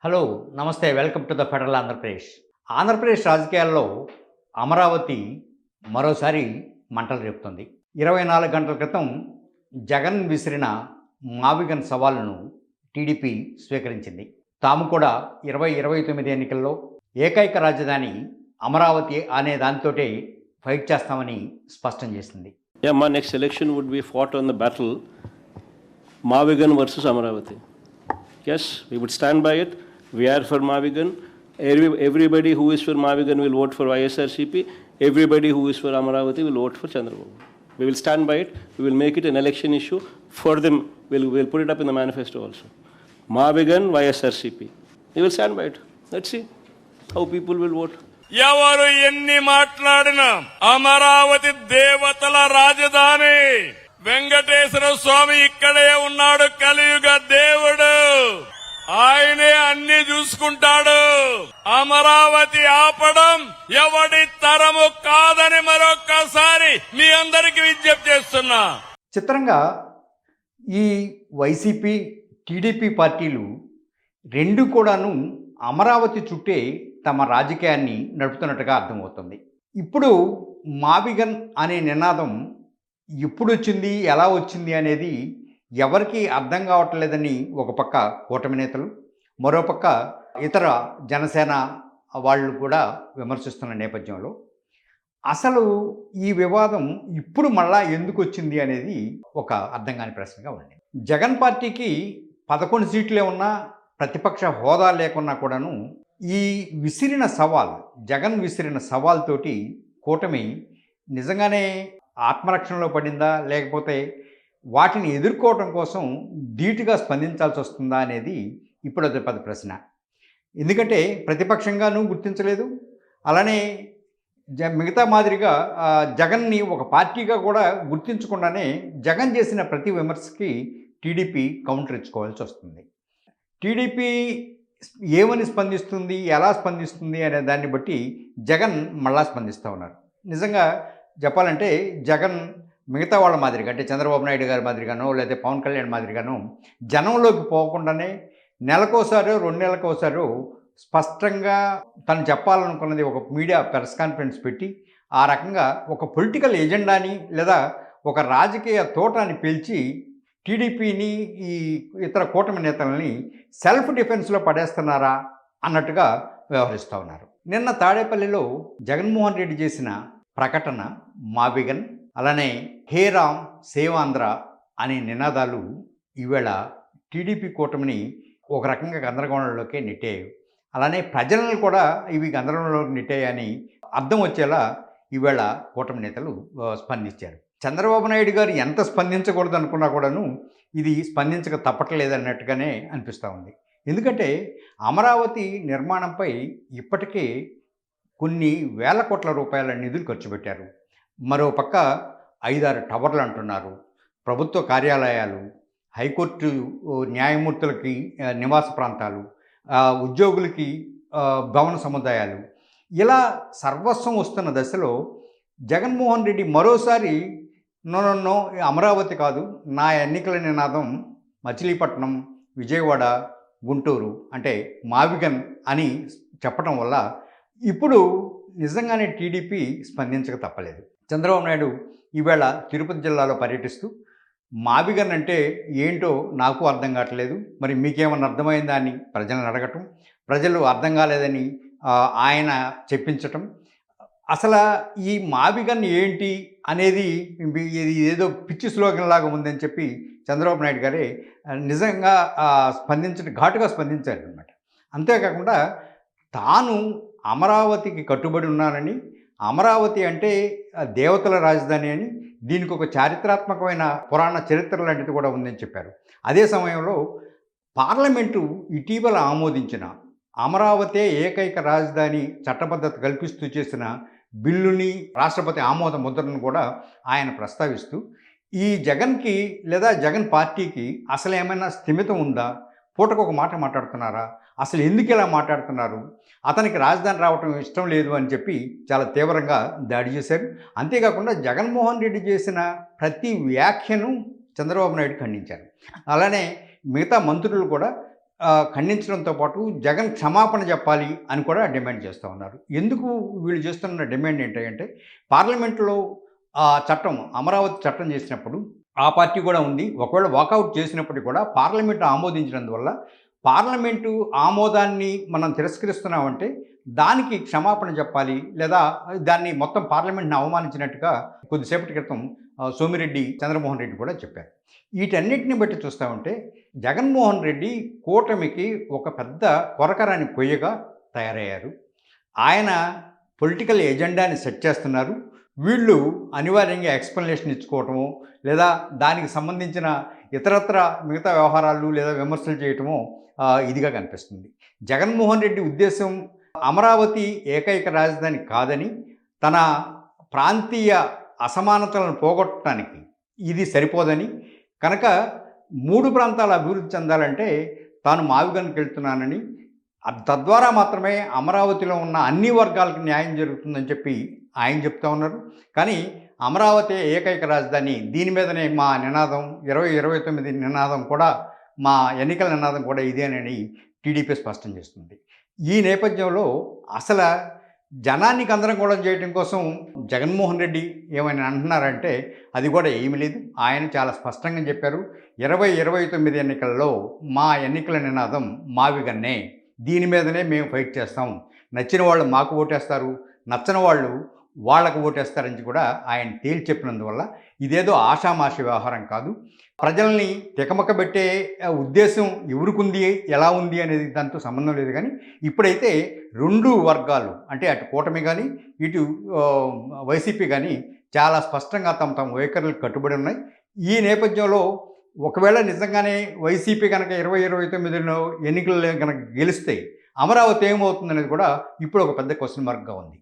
Hello నమస్తే welcome to the federal Andhra Pradesh. Andhra Pradesh రాజకీయాల్లో అమరావతి మరోసారి మంటలు రేపుతుంది. 24 గంటల క్రితం జగన్ విసిరిన మావిగన్ సవాలును టీడీపీ స్వీకరించింది. తాము కూడా 2029 ఎన్నికల్లో ఏకైక రాజధాని అమరావతి అనే దానితోటే ఫైట్ చేస్తామని స్పష్టం చేసింది. Yeah, my next election would be fought on the battle Mavigan versus Amaravati. Yes, we would stand by it. We are for Mavigan. Everybody who is for Mavigan will vote for YSRCP. Everybody who is for Amaravati will vote for Chandrababu. We will stand by it. We will make it an election issue for them. We'll put it up in the manifesto also. Mavigan, YSRCP. We will stand by it. Let's see how people will vote. ఎవరు ఎన్ని మాట్లాడినా అమరావతి దేవతల రాజధాని. వెంకటేశ్వర స్వామి ఇక్కడే ఉన్నాడు, కలియుగ దేవుడు. ఆయనే అన్ని చూసుకుంటాడు. అమరావతి ఆపడం ఎవడి తరము కాదని మరొక్కసారి మీ అందరికి విజ్ఞప్తి చేస్తున్నా. చిత్రంగా ఈ వైసీపీ టీడీపీ పార్టీలు రెండు కూడాను అమరావతి చుట్టే తమ రాజకీయాన్ని నడుపుతున్నట్టుగా అర్థమవుతుంది. ఇప్పుడు మావిగన్ అనే నినాదం ఎప్పుడు వచ్చింది, ఎలా వచ్చింది అనేది ఎవరికీ అర్థం కావట్లేదని ఒక పక్క కూటమి నేతలు, మరోపక్క ఇతర జనసేన వాళ్ళు కూడా విమర్శిస్తున్న నేపథ్యంలో అసలు ఈ వివాదం ఇప్పుడు మళ్ళా ఎందుకు వచ్చింది అనేది ఒక అర్థం కాని ప్రశ్నగా ఉంది. జగన్ పార్టీకి 11 సీట్లే ఉన్నా, ప్రతిపక్ష హోదా లేకున్నా కూడాను ఈ జగన్ విసిరిన సవాల్తోటి కూటమి నిజంగానే ఆత్మరక్షణలో పడిందా, లేకపోతే వాటిని ఎదుర్కోవటం కోసం ధీటుగా స్పందించాల్సి వస్తుందా అనేది ఇప్పుడు అది పెద్ద ప్రశ్న. ఎందుకంటే ప్రతిపక్షంగానూ గుర్తించలేదు, అలానే మిగతా మాదిరిగా జగన్ని ఒక పార్టీగా కూడా గుర్తించకుండానే జగన్ చేసిన ప్రతి విమర్శకి టీడీపీ కౌంటర్ ఇచ్చుకోవాల్సి వస్తుంది. టీడీపీ ఏమని స్పందిస్తుంది, ఎలా స్పందిస్తుంది అనే దాన్ని బట్టి జగన్ మళ్ళా స్పందిస్తూ ఉన్నారు. నిజంగా చెప్పాలంటే జగన్ మిగతా వాళ్ళ మాదిరిగా, అంటే చంద్రబాబు నాయుడు గారి మాదిరిగానో లేదా పవన్ కళ్యాణ్ మాదిరిగానో జనంలోకి పోకుండానే నెలకోసారో 2 నెలలకోసారో స్పష్టంగా తను చెప్పాలనుకున్నది ఒక మీడియా ప్రెస్ కాన్ఫరెన్స్ పెట్టి ఆ రకంగా ఒక పొలిటికల్ ఎజెండాని లేదా ఒక రాజకీయ తోటాన్ని పీల్చి టీడీపీని ఈ ఇతర కూటమి నేతలని సెల్ఫ్ డిఫెన్స్లో పడేస్తున్నారా అన్నట్టుగా వ్యవహరిస్తూ ఉన్నారు. నిన్న తాడేపల్లిలో జగన్మోహన్ రెడ్డి చేసిన ప్రకటన మావిగన్, అలానే హే రామ్ సేవాంధ్ర అనే నినాదాలు ఈవేళ టీడీపీ కూటమిని ఒక రకంగా గందరగోళంలోకి నెట్టాయి. అలానే ప్రజలను కూడా ఇవి గందరగోళంలోకి నెట్టాయని అర్థం వచ్చేలా ఈవేళ కూటమి నేతలు స్పందించారు. చంద్రబాబు నాయుడు గారు ఎంత స్పందించకూడదు అనుకున్నా కూడాను ఇది స్పందించక తప్పట్లేదన్నట్టుగానే అనిపిస్తూ ఉంది. ఎందుకంటే అమరావతి నిర్మాణంపై ఇప్పటికే కొన్ని వేల కోట్ల రూపాయల నిధులు ఖర్చు పెట్టారు. మరోపక్క 5-6 టవర్లు అంటున్నారు, ప్రభుత్వ కార్యాలయాలు, హైకోర్టు న్యాయమూర్తులకి నివాస ప్రాంతాలు, ఉద్యోగులకి భవన సముదాయాలు, ఇలా సర్వస్వం వస్తున్న దశలో జగన్మోహన్ రెడ్డి మరోసారి నో అమరావతి కాదు, నా ఎన్నికల నినాదం మచిలీపట్నం, విజయవాడ, గుంటూరు అంటే మావిగన్ అని చెప్పడం వల్ల ఇప్పుడు నిజంగానే టీడీపీ స్పందించక తప్పలేదు. చంద్రబాబు నాయుడు ఈవేళ తిరుపతి జిల్లాలో పర్యటిస్తూ మావిగన్ అంటే ఏంటో నాకు అర్థం కావట్లేదు, మరి మీకేమన్నా అర్థమైందా అని ప్రజలను అడగటం, ప్రజలు అర్థం కాలేదని ఆయన చెప్పించటం, అసలు ఈ మావిగన్ ఏంటి అనేది ఇది ఏదో పిచ్చి స్లోగన్ లాగా ఉందని చెప్పి చంద్రబాబు నాయుడు గారే నిజంగా ఘాటుగా స్పందించారు అనమాట. అంతేకాకుండా తాను అమరావతికి కట్టుబడి ఉన్నానని, అమరావతి అంటే దేవతల రాజధాని అని, దీనికి ఒక చారిత్రాత్మకమైన పురాణ చరిత్ర లాంటిది కూడా ఉందని చెప్పారు. అదే సమయంలో పార్లమెంటు ఇటీవల ఆమోదించిన అమరావతి ఏకైక రాజధాని చట్టబద్ధత కల్పిస్తూ చేసిన బిల్లుని, రాష్ట్రపతి ఆమోద ముద్రను కూడా ఆయన ప్రస్తావిస్తూ ఈ జగన్కి లేదా జగన్ పార్టీకి అసలు ఏమైనా స్థిమితం ఉందా, పూటకు ఒక మాట మాట్లాడుతున్నారా, అసలు ఎందుకు ఇలా మాట్లాడుతున్నారు, అతనికి రాజధాని రావటం ఇష్టం లేదు అని చెప్పి చాలా తీవ్రంగా దాడి చేశారు. అంతేకాకుండా జగన్మోహన్ రెడ్డి చేసిన ప్రతి వ్యాఖ్యను చంద్రబాబు నాయుడు ఖండించారు. అలానే మిగతా మంత్రులు కూడా ఖండించడంతో పాటు జగన్ క్షమాపణ చెప్పాలి అని కూడా డిమాండ్ చేస్తూ ఉన్నారు. ఎందుకు వీళ్ళు చేస్తున్న డిమాండ్ ఏంటంటే పార్లమెంట్లో చట్టం అమరావతి చట్టం చేసినప్పుడు ఆ పార్టీ కూడా ఉంది. ఒకవేళ వాకౌట్ చేసినప్పటికీ కూడా పార్లమెంటు ఆమోదించినందువల్ల పార్లమెంటు ఆమోదాన్ని మనం తిరస్కరిస్తున్నామంటే దానికి క్షమాపణ చెప్పాలి, లేదా దాన్ని మొత్తం పార్లమెంట్ని అవమానించినట్టుగా కొద్దిసేపటి క్రితం సోమిరెడ్డి చంద్రమోహన్ రెడ్డి కూడా చెప్పారు. వీటన్నిటిని బట్టి చూస్తూ ఉంటే జగన్మోహన్ రెడ్డి కూటమికి ఒక పెద్ద కొరకరాని కొయ్యగా తయారయ్యారు. ఆయన పొలిటికల్ ఎజెండాని సెట్ చేస్తున్నారు. వీళ్ళు అనివార్యంగా ఎక్స్ప్లెనేషన్ ఇచ్చుకోవటము, లేదా దానికి సంబంధించిన ఇతరత్ర మిగతా వ్యవహారాలు లేదా విమర్శలు చేయటము ఇదిగా కనిపిస్తుంది. జగన్మోహన్ రెడ్డి ఉద్దేశం అమరావతి ఏకైక రాజధాని కాదని, తన ప్రాంతీయ అసమానతలను పోగొట్టడానికి ఇది సరిపోదని, కనుక 3 ప్రాంతాల అభివృద్ధి చెందాలంటే తాను మావిగన్కి వెళ్తున్నానని, తద్వారా మాత్రమే అమరావతిలో ఉన్న అన్ని వర్గాలకు న్యాయం జరుగుతుందని చెప్పి ఆయన చెప్తా ఉన్నారు. కానీ అమరావతి ఏకైక రాజధాని, దీని మీదనే మా నినాదం 2029 నినాదం కూడా, మా ఎన్నికల నినాదం కూడా ఇదేనని టీడీపీ స్పష్టం చేస్తుంది. ఈ నేపథ్యంలో అసలు జనాన్ని గందరగోళం చేయడం కోసం జగన్మోహన్ రెడ్డి ఏమైనా అంటున్నారంటే అది కూడా ఏమీ లేదు. ఆయన చాలా స్పష్టంగా చెప్పారు, 2029 ఎన్నికల్లో మా ఎన్నికల నినాదం మావిగన్నే, దీని మీదనే మేము ఫైట్ చేస్తాం, నచ్చిన వాళ్ళు మాకు ఓటేస్తారు, నచ్చని వాళ్ళు వాళ్ళకు ఓటేస్తారని కూడా ఆయన తేల్చి చెప్పినందువల్ల ఇదేదో ఆషామాషి వ్యవహారం కాదు. ప్రజల్ని తికమకబెట్టే ఉద్దేశం ఎవరికుంది, ఎలా ఉంది అనేది దాంతో సంబంధం లేదు. కానీ ఇప్పుడైతే 2 వర్గాలు, అంటే అటు కూటమి కానీ ఇటు వైసీపీ కానీ చాలా స్పష్టంగా తమ వైఖరులకు కట్టుబడి ఉన్నాయి. ఈ నేపథ్యంలో ఒకవేళ నిజంగానే వైసీపీ కనుక 2029లో ఎన్నికల్లో కనుక గెలిస్తే అమరావతి ఏమవుతుందనేది కూడా ఇప్పుడు ఒక పెద్ద క్వశ్చన్ మార్క్గా ఉంది.